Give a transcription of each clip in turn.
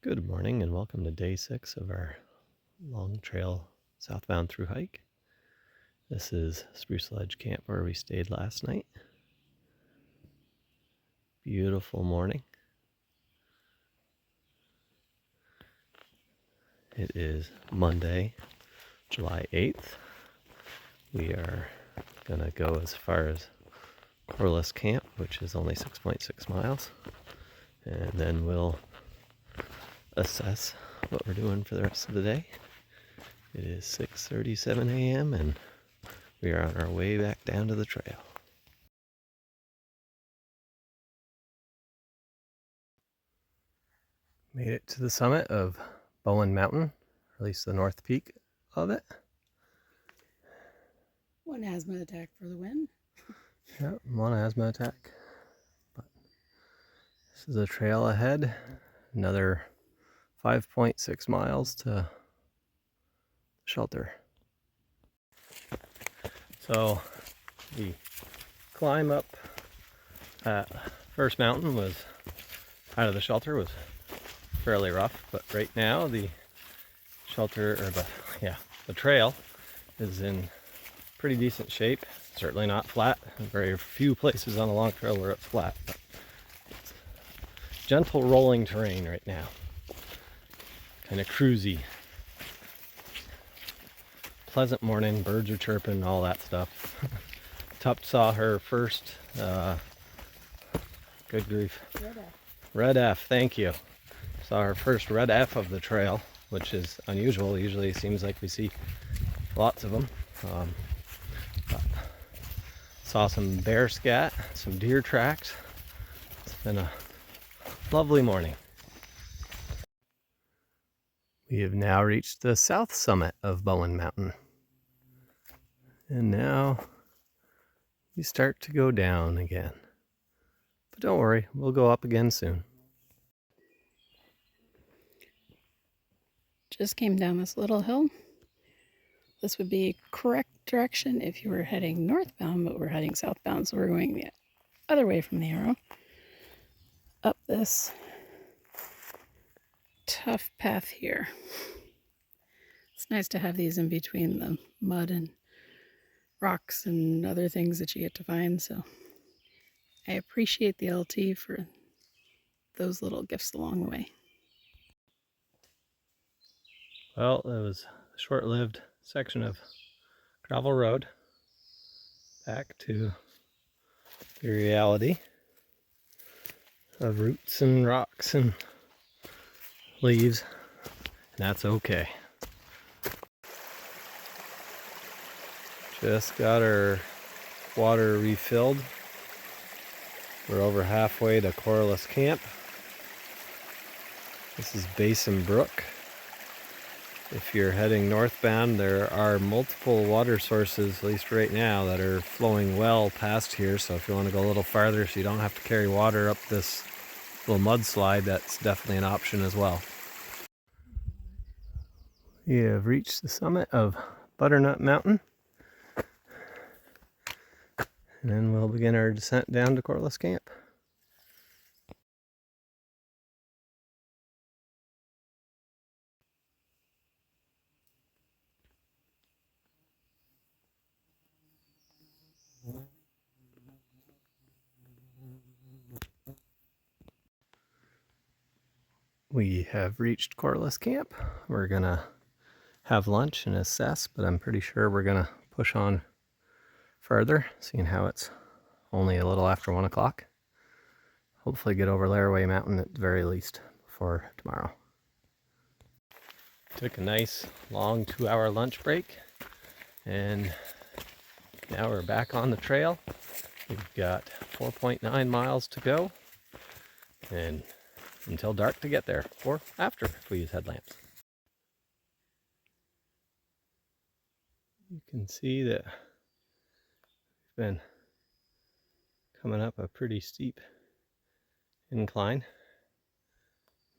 Good morning and welcome to day 6 of our Long Trail Southbound Thru hike. This is Spruce Ledge Camp where we stayed last night. Beautiful morning. It is Monday, July 8th. We are going to go as far as Corliss Camp, which is only 6.6 miles. And then we'll assess what we're doing for the rest of the day. It is 6:37 a.m. and we are on our way back down to the trail. Made it to the summit of Bowen Mountain, or at least the north peak of it. One asthma attack for the win. Yep, one asthma attack. But this is a trail ahead. Another 5.6 miles to shelter. So the climb up at first mountain was out of the shelter was fairly rough, but right now the shelter, or the trail is in pretty decent shape. Certainly not flat. Very few places on the Long Trail where it's flat, but it's gentle rolling terrain right now. Kind of cruisy. Pleasant morning, birds are chirping, all that stuff. Tup saw her first, good grief. Red F, thank you. Saw her first red F of the trail, which is unusual. Usually it seems like we see lots of them. Saw some bear scat, some deer tracks. It's been a lovely morning. We have now reached the south summit of Bowen Mountain. And now we start to go down again. But don't worry, we'll go up again soon. Just came down this little hill. This would be correct direction if you were heading northbound, but we're heading southbound, so we're going the other way from the arrow. Up this tough path here. It's nice to have these in between the mud and rocks and other things that you get to find, so I appreciate the LT for those little gifts along the way. Well, it was a short-lived section of gravel road. Back to the reality of roots and rocks and leaves, and that's okay. Just got our water refilled. We're over halfway to Corliss Camp. This is Basin Brook. If you're heading northbound, there are multiple water sources, at least right now, that are flowing well past here. So if you want to go a little farther so you don't have to carry water up this little mudslide, that's definitely an option as well. We have reached the summit of Butternut Mountain. And then we'll begin our descent down to Corliss Camp. We have reached Corliss Camp. We're gonna have lunch and assess, but I'm pretty sure we're gonna push on further, seeing how it's only a little after 1 o'clock. Hopefully get over Laraway Mountain at the very least before tomorrow. Took a nice long 2-hour lunch break, and now we're back on the trail. We've got 4.9 miles to go, and until dark to get there, or after if we use headlamps. You can see that we've been coming up a pretty steep incline,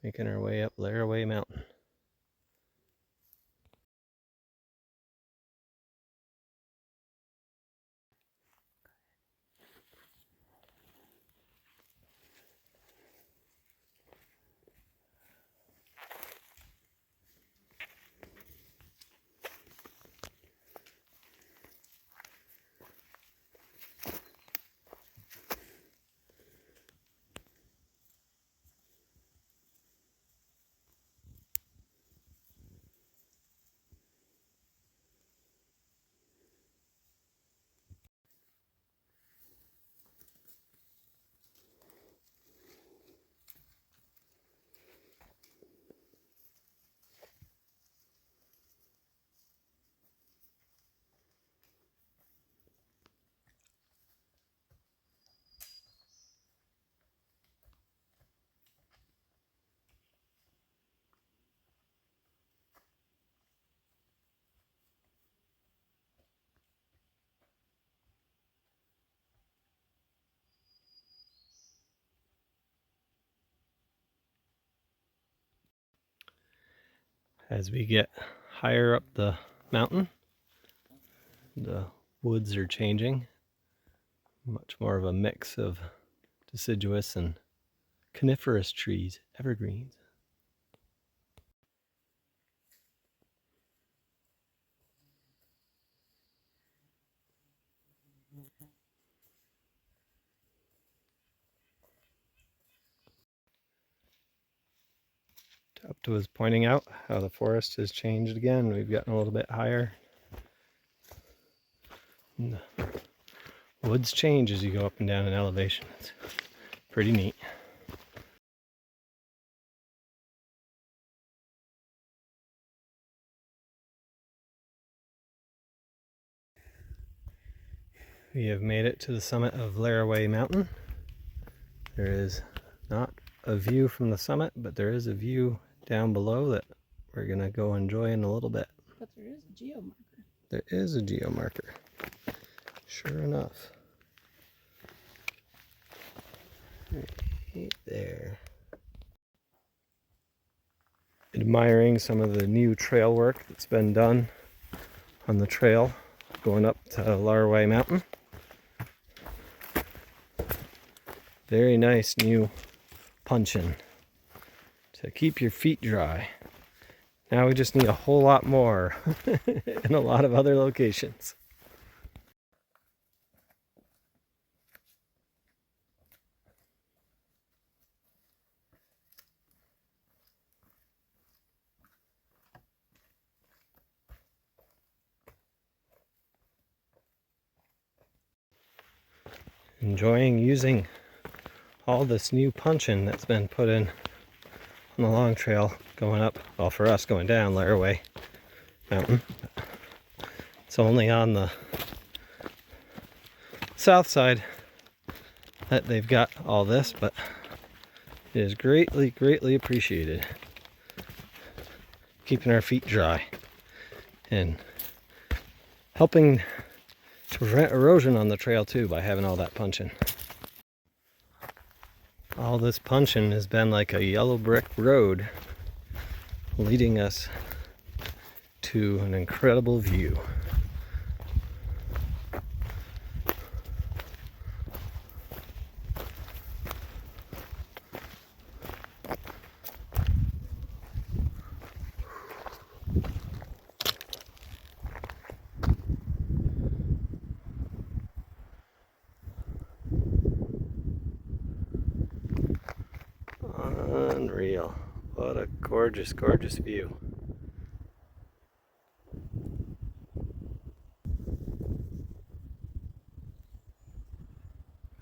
making our way up Laraway Mountain. As we get higher up the mountain, the woods are changing. Much more of a mix of deciduous and coniferous trees, evergreens. Up was pointing out how the forest has changed again. We've gotten a little bit higher. And the woods change as you go up and down in elevation. It's pretty neat. We have made it to the summit of Laraway Mountain. There is not a view from the summit, but there is a view down below that we're going to go enjoy in a little bit. But there is a geomarker. There is a geomarker. Sure enough. Right there. Admiring some of the new trail work that's been done on the trail going up to Laraway Mountain. Very nice new puncheon to keep your feet dry. Now we just need a whole lot more in a lot of other locations. Enjoying using all this new puncheon that's been put in on the Long Trail going up, well for us going down Laraway Mountain. It's only on the south side that they've got all this, but it is greatly, greatly appreciated. Keeping our feet dry and helping to prevent erosion on the trail too by having all that puncheon. All this puncheon has been like a yellow brick road leading us to an incredible view. Unreal. What a gorgeous, gorgeous view.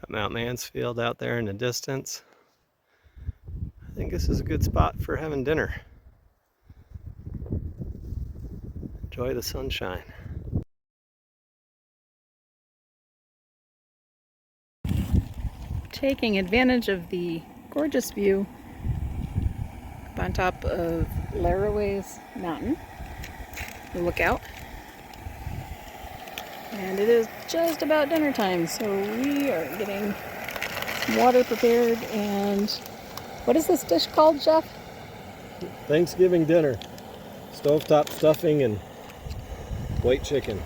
Got Mount Mansfield out there in the distance. I think this is a good spot for having dinner. Enjoy the sunshine. Taking advantage of the gorgeous view up on top of Laraway Mountain. The lookout. And it is just about dinner time, so we are getting water prepared. And what is this dish called, Jeff? Thanksgiving dinner. Stovetop stuffing and white chicken.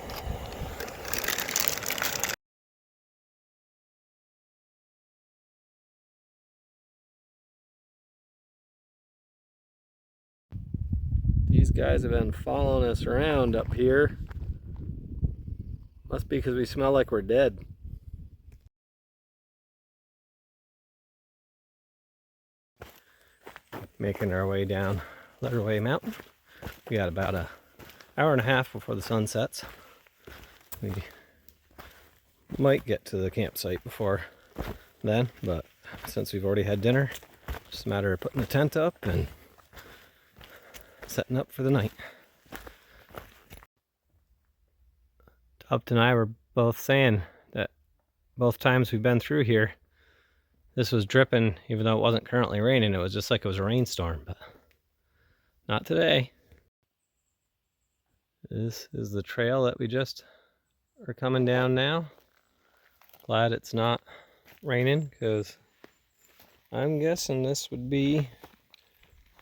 These guys have been following us around up here. Must be because we smell like we're dead. Making our way down Laraway Mountain. We got about an hour and a half before the sun sets. We might get to the campsite before then, but since we've already had dinner, it's just a matter of putting the tent up and setting up for the night. Upton and I were both saying that both times we've been through here, this was dripping, even though it wasn't currently raining. It was just like it was a rainstorm, but not today. This is the trail that we just are coming down now. Glad it's not raining, because I'm guessing this would be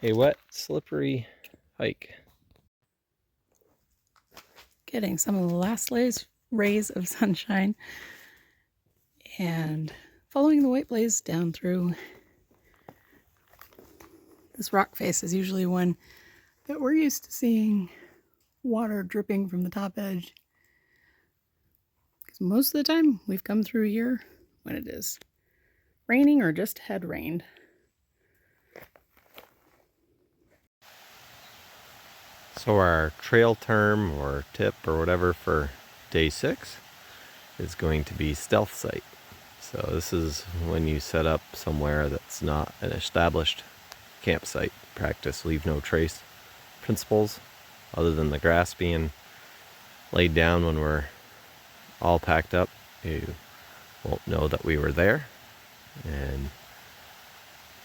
a wet, slippery hike. getting some of the last rays of sunshine and following the white blaze down through. This rock face is usually one that we're used to seeing water dripping from the top edge. Because most of the time we've come through here when it is raining or just had rained. So our trail term or tip or whatever for day 6 is going to be stealth site. So this is when you set up somewhere that's not an established campsite. Practice leave no trace principles other than the grass being laid down when we're all packed up. You won't know that we were there, and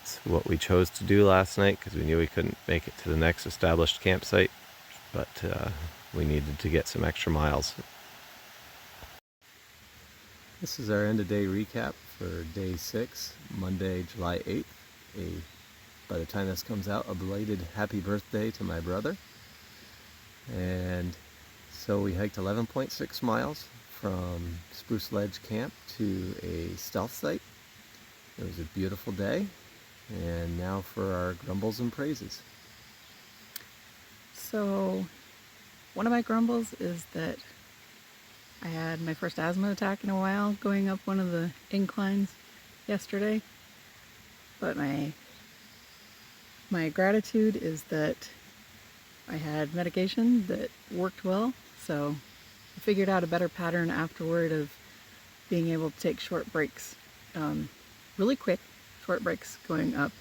it's what we chose to do last night because we knew we couldn't make it to the next established campsite, but we needed to get some extra miles. This is our end of day recap for day 6, Monday, July 8th. By the time this comes out, a belated happy birthday to my brother. And so we hiked 11.6 miles from Spruce Ledge Camp to a stealth site. It was a beautiful day. And now for our grumbles and praises. So one of my grumbles is that I had my first asthma attack in a while going up one of the inclines yesterday. But my gratitude is that I had medication that worked well, so I figured out a better pattern afterward of being able to take short breaks, really quick short breaks going up,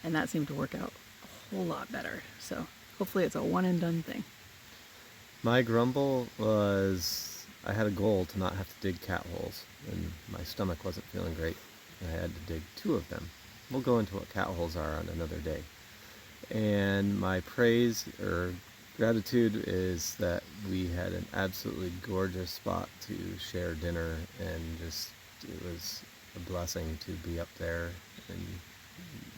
and that seemed to work out a whole lot better. So hopefully it's a one and done thing. My grumble was I had a goal to not have to dig cat holes, and my stomach wasn't feeling great. I had to dig 2 of them. We'll go into what cat holes are on another day. And my praise or gratitude is that we had an absolutely gorgeous spot to share dinner, and just it was a blessing to be up there and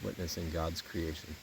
witnessing God's creation.